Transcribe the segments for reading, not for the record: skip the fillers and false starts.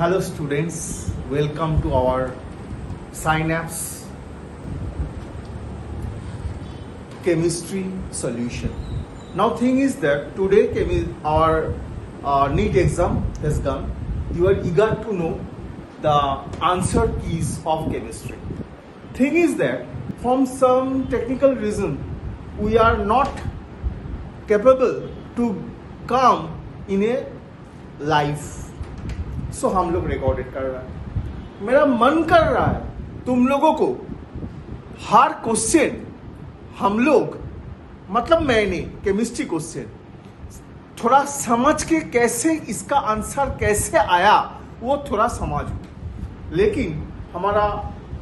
Hello students, welcome to our Synapse chemistry solution. Now thing is that today our NEET exam has gone. You are eager to know the answer keys of chemistry. Thing is that from some technical reason we are not capable to come in a live. सो हम लोग recorded कर रहा है. मेरा मन कर रहा है तुम लोगों को हर क्वेश्चन हम लोग मतलब मैंने केमिस्ट्री क्वेश्चन थोड़ा समझ के कैसे इसका आंसर कैसे आया वो थोड़ा समझ. लेकिन हमारा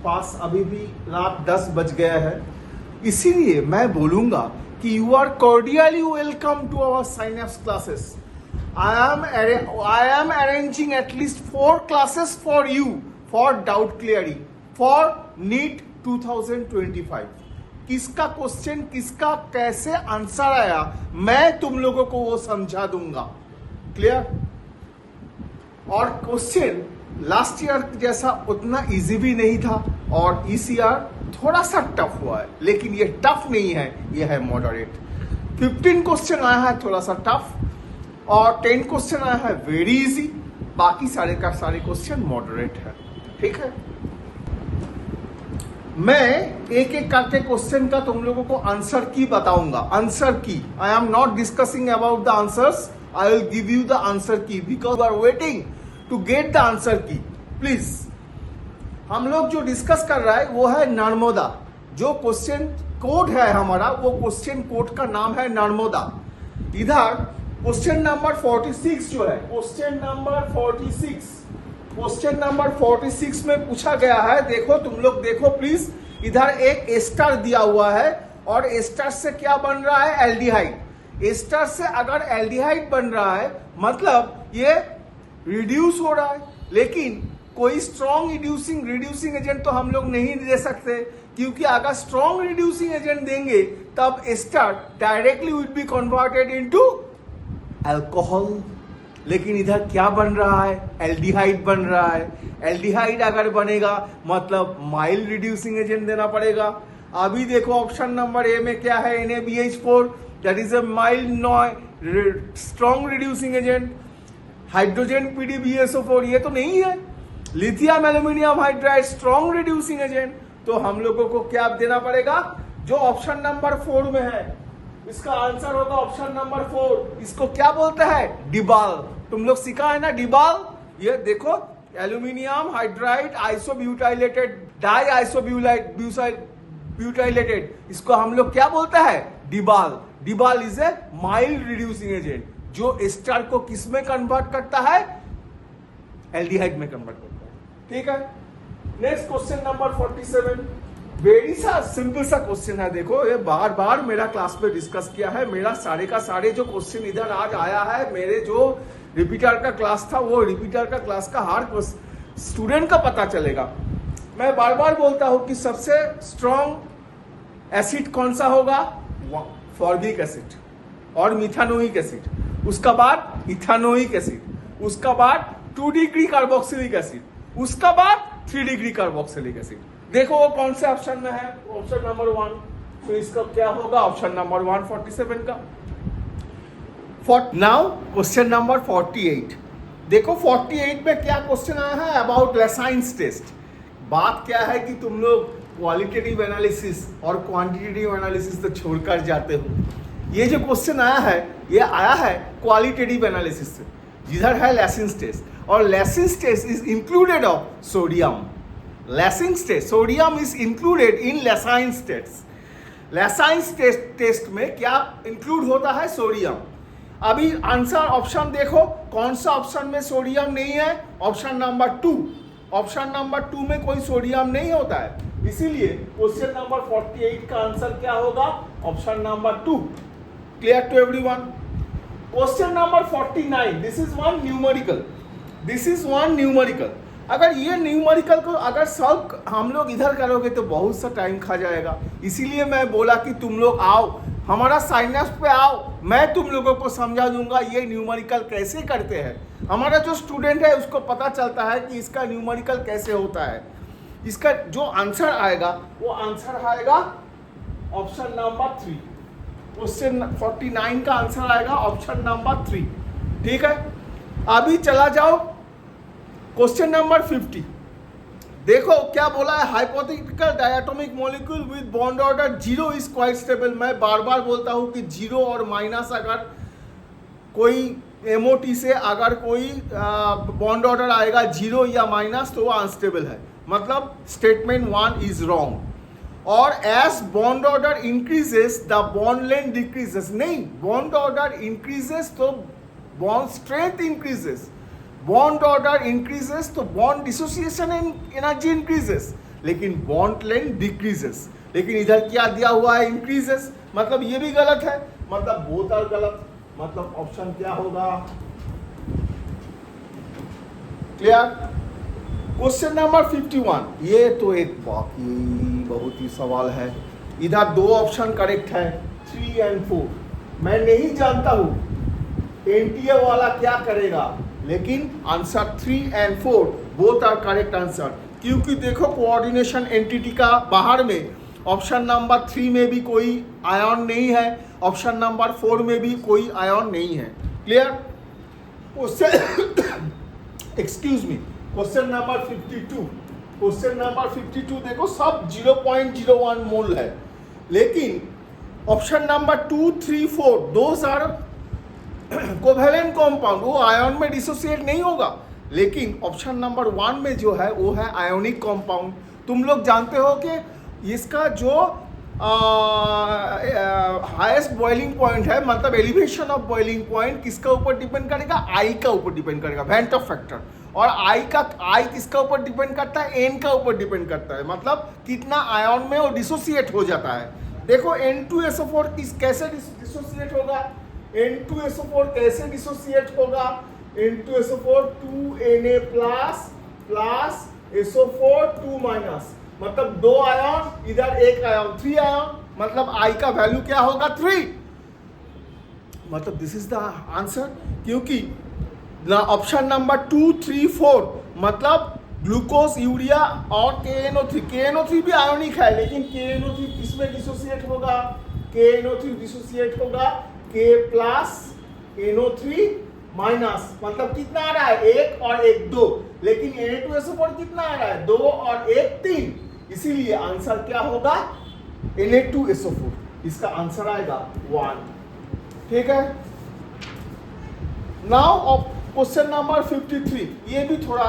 पास अभी भी रात 10 बज गया है, इसीलिए मैं बोलूंगा कि you are cordially welcome to our synapse classes. I am arranging at least 4 classes for you for doubt clearing for NEET 2025. किसका क्वेश्चन किसका कैसे आंसर आया मैं तुम लोगों को वो समझा दूंगा. क्लियर? और क्वेश्चन लास्ट ईयर जैसा उतना इजी भी नहीं था और इस ईयर थोड़ा सा टफ हुआ है, लेकिन ये टफ नहीं है, ये है मॉडरेट. 15 क्वेश्चन आया है थोड़ा सा टफ और 10 क्वेश्चन आया है वेरी इजी. बाकी सारे का सारे क्वेश्चन मॉडरेट है. ठीक है, मैं एक एक करके क्वेश्चन का तुम लोगों को आंसर की बताऊंगा. Answer key I am not discussing about the answers, I will give you the answer key because you are waiting to get the answer key. Please, हम लोग जो डिस्कस कर रहा है वो है नर्मदा. जो क्वेश्चन कोड है हमारा वो क्वेश्चन कोड का नाम है नर्मदा. इधर क्वेश्चन नंबर 46 जो है क्वेश्चन नंबर 46 में पूछा गया है. देखो तुम लोग देखो प्लीज, इधर एक एस्टर दिया हुआ है और एस्टर से क्या बन रहा है? एल्डिहाइड. एस्टर से अगर एल्डिहाइड बन रहा है मतलब ये रिड्यूस हो रहा है, लेकिन कोई स्ट्रॉन्ग रिड्यूसिंग एजेंट तो हम लोग नहीं दे सकते, क्योंकि अगर स्ट्रॉन्ग रिड्यूसिंग एजेंट देंगे तब ester directly will be converted into alcohol. लेकिन इधर क्या बन रहा है? एल्डिहाइड बन रहा है. एल्डिहाइड अगर बनेगा मतलब माइल्ड रिड्यूसिंग एजेंट देना पड़ेगा. अभी देखो ऑप्शन नंबर ए में क्या है? NaBH4 that is a mild strong reducing agent. Hydrogen PDBSO4 ये तो नहीं है. Lithium aluminium hydride strong reducing agent. तो हम लोगों को क्या देना पड़ेगा? जो ऑप्शन नंबर 4 में है इसका आंसर होगा ऑप्शन नंबर 4. इसको क्या बोलते हैं? डिबाल. तुम लोग सीखा है ना डिबाल. ये देखो aluminium hydride isobutylated di isobutylated, इसको हम लोग क्या बोलते हैं? DIBAL. DIBAL is a mild reducing agent जो एस्टर को किस में कन्वर्ट करता है? एल्डिहाइड में कन्वर्ट करता है. ठीक है, नेक्स्ट क्वेश्चन नंबर 47. वेरी सा सिंपल सा क्वेश्चन है. देखो ये बार बार मेरा क्लास में डिस्कस किया है. मेरा सारे का सारे जो क्वेश्चन इधर आज आया है, मेरे जो रिपीटर का क्लास था वो रिपीटर का क्लास का हर स्टूडेंट का पता चलेगा. मैं बार बार बोलता हूं कि सबसे स्ट्रॉन्ग एसिड कौन सा होगा? फॉर्मिक एसिड और मिथानोइक एसिड. उसका बाद इथानोइक एसिड, उसका बाद 2 डिग्री कार्बोक्सिलिक एसिड, उसका बाद 3 डिग्री कार्बोक्सिलिक एसिड. देखो वो कौन से ऑप्शन में है? Option number 1. तो इसका क्या होगा? ऑप्शन नंबर 1 47 का. Now question number 48. देखो 48 में क्या क्वेश्चन आया है? About Lassaigne's test. बात क्या है कि तुम लोग क्वालिटेटिव एनालिसिस और क्वांटिटेटिव एनालिसिस तो छोड़कर जाते हो. ये जो क्वेश्चन आया है ये आया है क्वालिटेटिव एनालिसिस से, जिधर है लेसिंस टेस्ट. और Lassaigne's test is included of sodium. Lassaigne's test, sodium is included in Lassaigne's test. Lassaigne's test में क्या इंक्लूड होता है? सोडियम. अभी आंसर ऑप्शन देखो कौन सा ऑप्शन में सोडियम नहीं है? Option number 2. ऑप्शन नंबर 2 में कोई सोडियम नहीं होता है, इसीलिए क्वेश्चन नंबर 48 का आंसर क्या होगा? Option number 2. Clear to everyone? Question number 49. This is one numerical. अगर ये न्यूमेरिकल को अगर सब हम लोग इधर करोगे तो बहुत सा टाइम खा जाएगा। इसीलिए मैं बोला कि तुम लोग आओ, हमारा साइनअप पे आओ, मैं तुम लोगों को समझा दूंगा ये न्यूमेरिकल कैसे करते हैं। हमारा जो स्टूडेंट है उसको पता चलता है कि इसका न्यूमेरिकल कैसे होता है। इसका जो आंसर आएगा वो आंसर आएगा ऑप्शन नंबर 3। क्वेश्चन 49 का आंसर आएगा ऑप्शन नंबर 3। ठीक है, अभी चला जाओ क्वेश्चन नंबर 50। देखो क्या बोला है, hypothetical diatomic molecule with bond order 0 is quite stable. मैं बार बार बोलता हूं कि 0 और माइनस अगर कोई MOT से अगर कोई बॉन्ड ऑर्डर आएगा 0 या माइनस तो वो अनस्टेबल है, मतलब स्टेटमेंट 1 इज रॉन्ग। और as bond order increases the bond length decreases, नहीं, बॉन्ड ऑर्डर इंक्रीजेस तो bond strength increases, bond order increases तो बॉन्ड डिसोसिएशन एनर्जी इंक्रीजेस, लेकिन बॉन्ड लेंथ डिक्रीजेस। लेकिन इधर क्या दिया हुआ है, इंक्रीजेस, मतलब ये भी गलत है, मतलब बोथ आर गलत। मतलब ऑप्शन क्या होगा, क्लियर। क्वेश्चन नंबर 51, ये तो एक बाकी बहुत ही सवाल है। इधर 2 ऑप्शन करेक्ट है, 3 और 4। मैं नहीं जानता हूं NTA वाला क्या करेगा, लेकिन आंसर 3 और 4 बोथ आर करेक्ट आंसर। क्योंकि देखो कोऑर्डिनेशन एंटिटी का बाहर में ऑप्शन नंबर 3 में भी कोई आयन नहीं है, ऑप्शन नंबर 4 में भी कोई आयन नहीं है। Clear. Excuse me, question number 52। Question number 52 देखो सब 0.01 मोल है, लेकिन option number 2, 3, 4 those are covalent compound, वो आयन में डिसोसिएट नहीं होगा। लेकिन ऑप्शन नंबर 1 में जो है वो है आयोनिक कंपाउंड। तुम लोग जानते हो कि इसका जो हाईएस्ट बॉइलिंग पॉइंट है, मतलब एलिवेशन ऑफ बॉइलिंग पॉइंट किसका ऊपर डिपेंड करेगा, आई का ऊपर डिपेंड करेगा, वेंट ऑफ फैक्टर। और आई किसका ऊपर डिपेंड करता है, एन का ऊपर डिपेंड करता है, मतलब कितना आयन में वो डिसोसिएट हो जाता है। देखो N2SO4 कैसे डिसोसिएट होगा, N2SO4 कैसे डिसोसिएट होगा, N2SO4 2Na प्लस SO4 2-, मतलब 2 आयन, इधर 1 आयन, 3 आयन, मतलब I का वैल्यू क्या होगा 3, मतलब दिस इज द आंसर। क्योंकि ऑप्शन नंबर 2, 3, 4 मतलब ग्लूकोज, यूरिया और KNO3 भी आयोनिक है, लेकिन KNO3 किसमें डिसोसिएट होगा, KNO3 डिसोसिएट होगा K प्लस NO3 माइनस, मतलब कितना आ रहा है 1 और 1 2, लेकिन Na2SO4 कितना आ रहा है 2 और 1 3, इसीलिए आंसर क्या होगा Na2SO4, इसका आंसर आएगा 1। ठीक है। नाउ क्वेश्चन नंबर 53, ये भी थोड़ा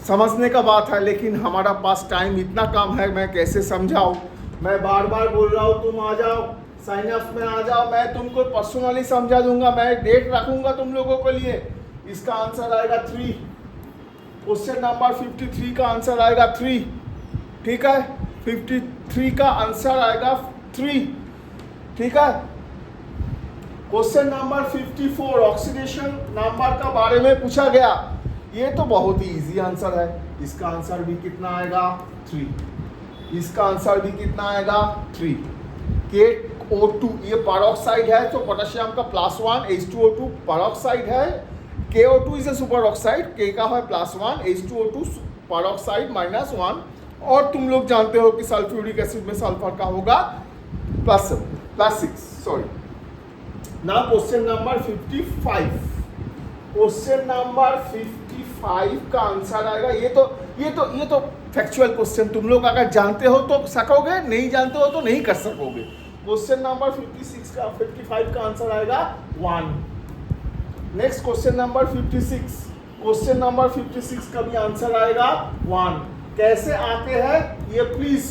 समझने का बात है, लेकिन हमारा पास टाइम इतना कम है, मैं कैसे समझाऊं। मैं बार बार बोल रहा हूं तुम आ जाओ, साइन अप में आ जाओ, मैं तुमको पर्सनली समझा दूंगा, मैं डेट रखूंगा तुम लोगों के लिए। इसका आंसर आएगा 3। क्वेश्चन नंबर 53 का आंसर आएगा 3। ठीक है, 53 का आंसर आएगा 3। ठीक है। क्वेश्चन नंबर 54, ऑक्सीडेशन नंबर का बारे में पूछा गया। ये तो बहुत ही इजी आंसर है, इसका आंसर भी कितना आएगा 3। इसका आंसर भी कितना आएगा 3। KO2 ये पेरोक्साइड है, तो पोटेशियम का +1, H2O2 पेरोक्साइड है, KO2 is a super oxide, K का है +1, H2O2 पेरोक्साइड -1। और तुम लोग जानते हो कि सल्फ्यूरिक एसिड में सल्फर का होगा +6। Sorry. Now question number 55। Question number 55 का आंसर आएगा, ये तो फैक्चुअल क्वेश्चन, तुम लोग अगर जानते हो तो सकोगे, नहीं जानते हो तो नहीं कर सकोगे। क्वेश्चन नंबर 55 का आंसर आएगा 1। Next question number 56। Question number 56 का भी आंसर आएगा 1। कैसे आते हैं ये प्लीज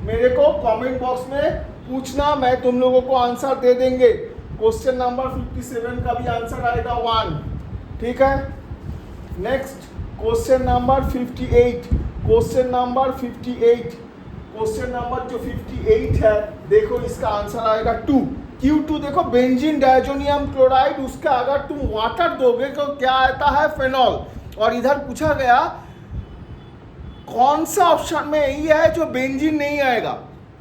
मेरे को कमेंट बॉक्स में पूछना, मैं तुम लोगों को आंसर दे देंगे। क्वेश्चन नंबर 57 का भी आंसर आएगा 1। ठीक है। Next question number 58। Question number 58, question number जो 58 है, देखो इसका आंसर आएगा 2। Q2 देखो बेंजीन डायजोनियम क्लोराइड, उसका अगर तुम वाटर दोगे तो क्या आता है फेनॉल, और इधर पूछा गया कौन सा ऑप्शन में यही है जो बेंजीन नहीं आएगा।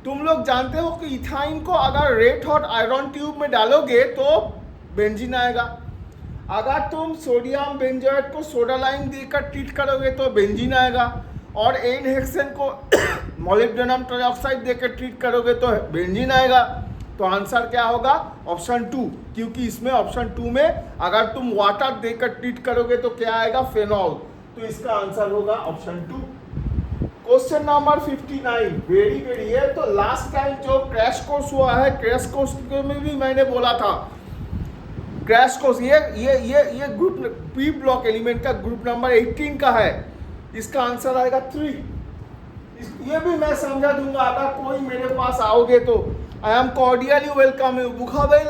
तुम लोग जानते हो कि इथाइन को अगर रेड हॉट आयरन ट्यूब में डालोगे तो बेंजीन आएगा, अगर तुम सोडियम बेंजोएट को सोडा लाइम देकर ट्रीट करोगे तो बेंजीन आएगा, और एन हेक्सेन को मोलिब्डेनम ट्राइऑक्साइड देकर ट्रीट करोगे तो बेंजीन आएगा। तो आंसर क्या होगा? ऑप्शन 2, क्योंकि इसमें ऑप्शन 2 में अगर तुम वाटर देकर ट्रीट करोगे तो क्या आएगा? फेनॉल। तो इसका आंसर होगा option 2। Question number 59, very very, ये तो लास्ट टाइम जो क्रैश कोर्स हुआ है, क्रैश कोर्स में भी मैंने बोला था, क्रैश कोर्स ये ग्रुप पी ब्लॉक एलिमेंट का ग्रुप नंबर 18 का है। इसका आंसर आएगा 3। ये भी मैं समझा दूंगा अगर कोई मेरे पास आओगे तो। I am cordially welcome you, बुखाबे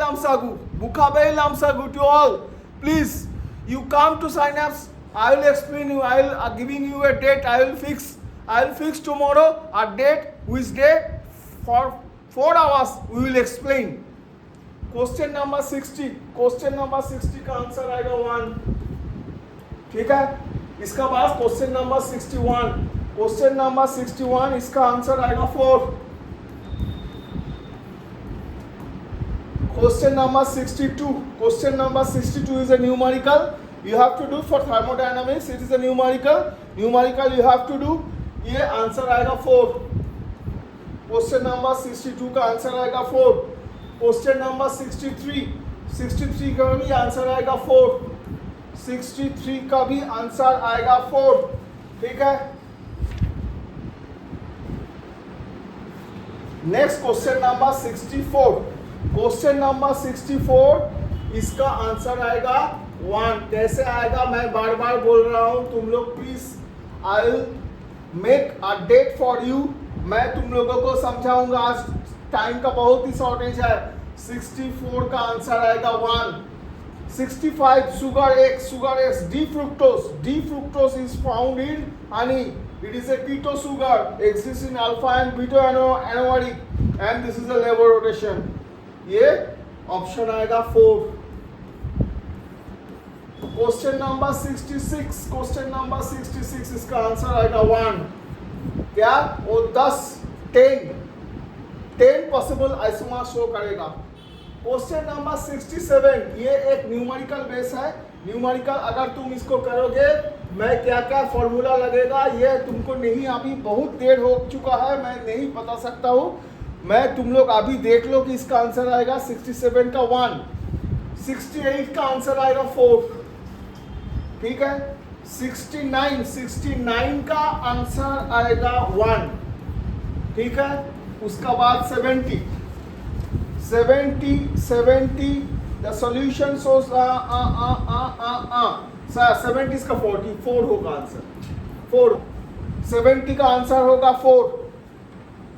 लामसागु to all. Please you come to Synapse, I will explain you, I will giving you a date, I will fix tomorrow a date, which day for 4 hours we will explain. Question number 60 का answer आएगा 1। ठीक है, इसका बाद question number 61 इसका answer आएगा 4। Question number 62 is a numerical. You have to do for thermodynamics. It is a numerical you have to do. ये answer आएगा 4। क्वेश्चन नंबर 62 का आंसर आएगा 4। क्वेश्चन नंबर 63 का भी आंसर आएगा 4। 63 का भी आंसर आएगा 4। ठीक है, नेक्स्ट क्वेश्चन नंबर 64 इसका आंसर आएगा 1। कैसे आएगा मैं बार बार बोल रहा हूं, तुम लोग please, I will make a date for you. मैं तुम लोगों को समझाऊंगा, आज टाइम का बहुत ही शॉर्टेज है। 64 का आंसर आएगा 1। 65 sugar X, D fructose is found in honey. It is a keto sugar, exist in alpha and beta aromatic and this is a level rotation. ये ऑप्शन आएगा 4। क्वेश्चन नंबर 66 इसका answer आएगा 1। क्या वो 10 possible isomer show करेगा। Question number 67, ये एक numerical base है। न्यूमेरिकल अगर तुम इसको करोगे, मैं क्या क्या फॉर्मूला लगेगा ये तुमको नहीं, अभी बहुत देर हो चुका है, मैं नहीं बता सकता हूँ। मैं तुम लोग अभी देख लो कि इसका आंसर आएगा 67 का 1। 68 का आंसर आएगा 4। ठीक है, 69 का आंसर आएगा 1। ठीक है, उसका बाद 70 द सॉल्यूशन सोर्स 70 इसका 44 होगा आंसर 4। 70 का आंसर होगा 4।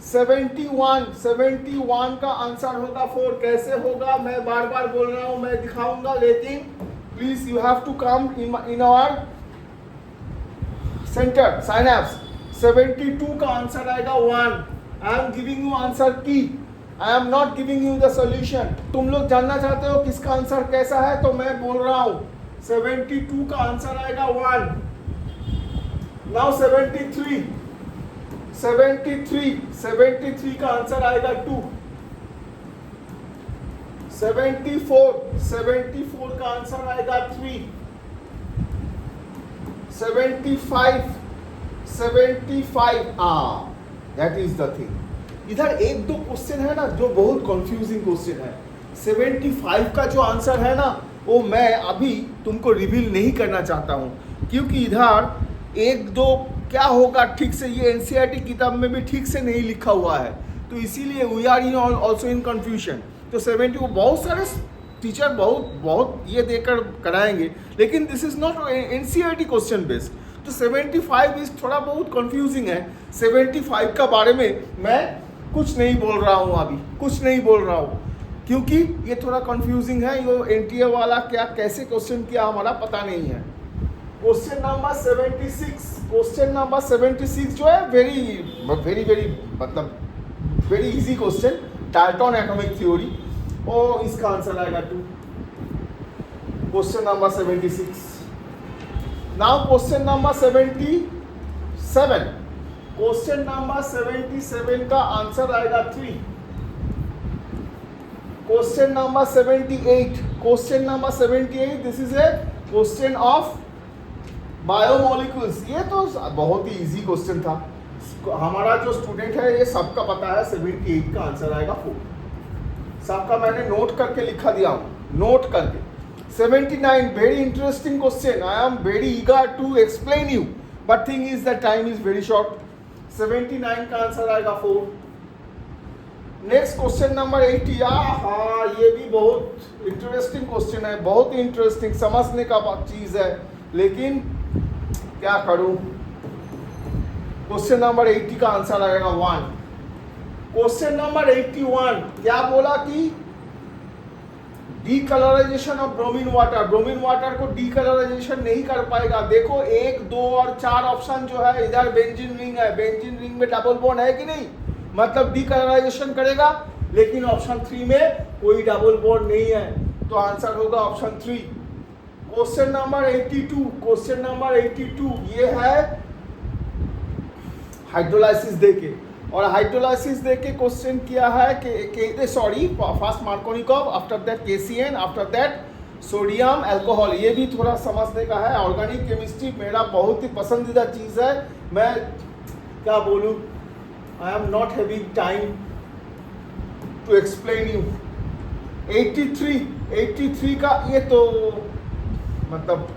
71 का आंसर होगा 4। कैसे होगा मैं बार बार बोल रहा हूं, मैं दिखाऊंगा, लेकिन please you have to come in our centre Synapse. 72 का आंसर आएगा 1। I am giving you answer key, I am not giving you the solution. तुम लोग जानना चाहते हो किसका आंसर कैसा है, तो मैं बोल रहा हूं 72 का आंसर आएगा 1। नाउ 73 का आंसर आएगा 2। 74 का आंसर आएगा 3। 75 दैट इज द थिंग। इधर एक दो क्वेश्चन है ना जो बहुत कंफ्यूजिंग क्वेश्चन है। 75 का जो आंसर है ना, वो मैं अभी तुमको रिवील नहीं करना चाहता हूँ, क्योंकि इधर एक दो क्या होगा ठीक से, ये एनसीईआरटी किताब में भी ठीक से नहीं लिखा हुआ है, तो इसीलिए we are in also in confusion. तो 70 को बहुत सारे टीचर बहुत ये देकर कराएंगे, लेकिन this is not NCERT question based. तो 75 इज थोड़ा बहुत कंफ्यूजिंग है। 75 का बारे में मैं कुछ नहीं बोल रहा हूँ, अभी कुछ नहीं बोल रहा हूँ, क्योंकि ये थोड़ा कंफ्यूजिंग है। ये एनटीए वाला क्या कैसे क्वेश्चन किया हमारा पता नहीं है। क्वेश्चन नंबर 76 जो है वेरी मतलब very easy question, Dalton atomic theory, और इसका आंसर आएगा 2। Question number 76 now question number 77, question number 77 का आंसर आएगा 3। Question number 78, question number 78, this is a question of biomolecules. ये तो बहुत ही इजी क्वेश्चन था, हमारा जो स्टूडेंट है ये सबका पता है। 78 का आंसर आएगा 4, सबका मैंने नोट करके लिखा दिया हूँ, नोट करके। 79, very interesting question, I am very eager to explain you, but thing is the time is very short. 79 का आंसर आएगा 4। नेक्स्ट क्वेश्चन नंबर 80, हाँ ये भी बहुत इंटरेस्टिंग क्वेश्चन है, बहुत इंटरेस्टिंग, समझने का चीज है, लेकिन क्या करूं। क्वेश्चन नंबर 80 का आंसर आएगा 1। क्वेश्चन नंबर 81, क्या बोला कि decolourisation of bromine water, bromine water को डीकलराइजेशन नहीं कर पाएगा। देखो 1, 2 और 4 ऑप्शन जो है, इधर बेंजीन रिंग है, बेंजीन रिंग में डबल बॉन्ड है कि नहीं, मतलब डीकलराइजेशन करेगा, लेकिन ऑप्शन 3 में कोई डबल बॉन्ड नहीं है, तो आंसर होगा option 3। Question number 82, question number 82 ये है हाइड्रोलाइसिस देके, और हाइड्रोलाइसिस देके क्वेश्चन किया है कि sorry first Markovnikov, after that KCN, after that sodium alcohol. ये भी थोड़ा समझने का है। ऑर्गेनिक केमिस्ट्री मेरा बहुत ही पसंदीदा चीज़ है, मैं क्या बोलूँ, I am not having time to explain you. 83 का ये तो मतलब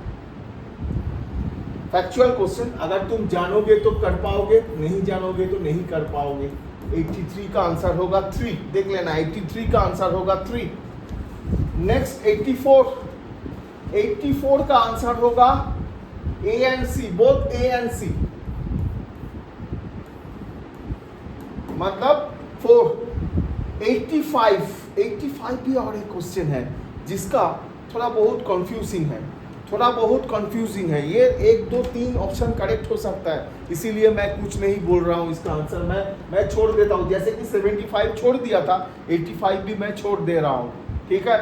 फैक्चुअल क्वेश्चन, अगर तुम जानोगे तो कर पाओगे, नहीं जानोगे तो नहीं कर पाओगे। 83 का आंसर होगा 3, देख लेना 83 का आंसर होगा 3। नेक्स्ट 84 का आंसर होगा A and C, both A and C, मतलब 4। 85 भी और एक क्वेश्चन है जिसका थोड़ा बहुत कंफ्यूजिंग है, ये 1, 2, 3 ऑप्शन करेक्ट हो सकता है, इसीलिए मैं कुछ नहीं बोल रहा हूँ इसका आंसर, मैं छोड़ देता हूँ। जैसे कि 75 छोड़ दिया था, 85 भी मैं छोड़ दे रहा हूँ, ठीक है।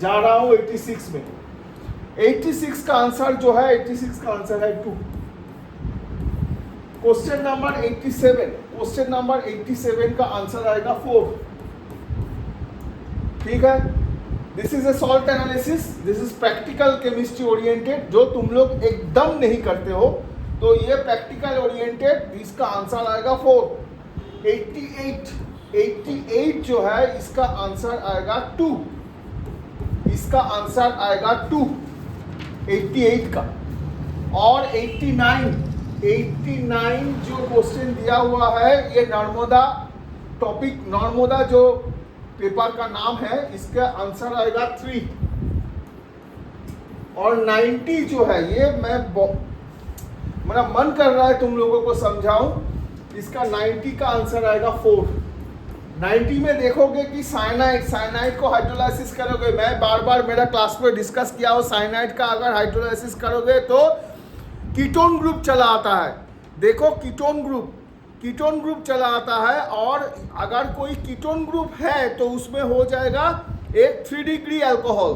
जा रहा हूँ 86 में। 86 का आंसर जो है, 86 का आंसर है 2। क्वेश्चन नंबर 87, क्वेश्चन नंबर 87 का आंसर आएगा 4, ठीक है। This is a salt analysis, this is practical chemistry oriented, जो तुम लोग एकदम नहीं करते हो, तो ये प्रैक्टिकल ओरिएंटेड, इसका आंसर आएगा 4। 88 जो है इसका आंसर आएगा 2, इसका आंसर आएगा 2 88 का। और 89 जो क्वेश्चन दिया हुआ है, ये नर्मदा टॉपिक, नर्मदा जो पेपर का नाम है, इसका आंसर आएगा 3। और 90 जो है, ये मेरा मन कर रहा है तुम लोगों को समझाऊं, इसका 90 का आंसर आएगा 4। 90 में देखोगे कि साइनाइड को हाइड्रोलाइसिस करोगे, मैं बार बार मेरा क्लास में डिस्कस किया हो, साइनाइड का अगर हाइड्रोलाइसिस करोगे तो कीटोन ग्रुप चला आता है। देखो कीटोन ग्रुप चला आता है, और अगर कोई कीटोन ग्रुप है तो उसमें हो जाएगा एक 3 डिग्री अल्कोहल,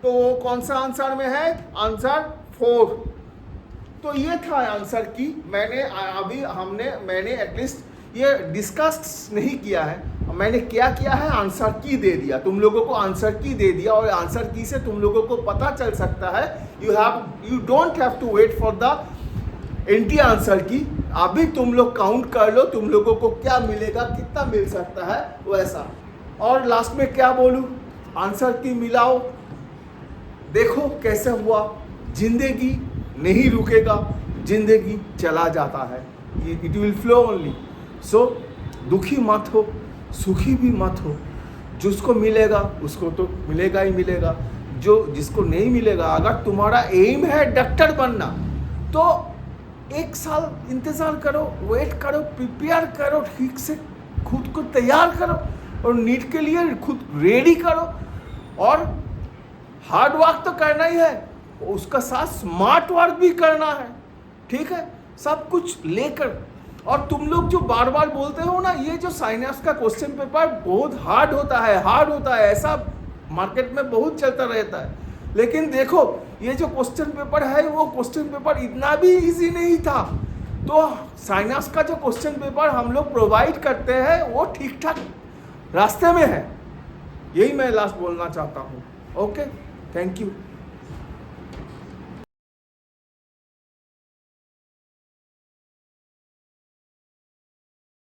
तो वो कौन सा आंसर में है, आंसर 4। तो ये था आंसर की, मैंने एटलीस्ट ये डिस्कस नहीं किया है, मैंने क्या किया है, आंसर की दे दिया, तुम लोगों को आंसर की दे दिया, और आंसर की से तुम लोगों को पता चल सकता है, you don't have to wait for the entire answer की, अभी तुम लोग काउंट कर लो तुम लोगों को क्या मिलेगा, कितना मिल सकता है वैसा। और लास्ट में क्या बोलूं, आंसर की मिलाओ, देखो कैसे हुआ। जिंदगी नहीं रुकेगा, जिंदगी चला जाता है, इट विल फ्लो ओनली। सो दुखी मत हो, सुखी भी मत हो, जिसको मिलेगा उसको तो मिलेगा ही मिलेगा, जिसको नहीं मिलेगा, अगर तुम्हारा एम है डॉक्टर बनना तो 1 साल इंतज़ार करो, वेट करो, प्रिपेयर करो, ठीक से खुद को तैयार करो, और नीट के लिए खुद रेडी करो, और हार्ड वर्क तो करना ही है, उसका साथ स्मार्ट वर्क भी करना है, ठीक है, सब कुछ लेकर। और तुम लोग जो बार बार बोलते हो ना, ये जो साइंस का क्वेश्चन पेपर बहुत हार्ड होता है, ऐसा मार्केट में बहुत चलता रहता है, लेकिन देखो ये जो क्वेश्चन पेपर है वो क्वेश्चन पेपर इतना भी इजी नहीं था। तो साइंस का जो क्वेश्चन पेपर हम लोग प्रोवाइड करते हैं वो ठीक ठाक रास्ते में है, यही मैं लास्ट बोलना चाहता हूँ। Okay, thank you.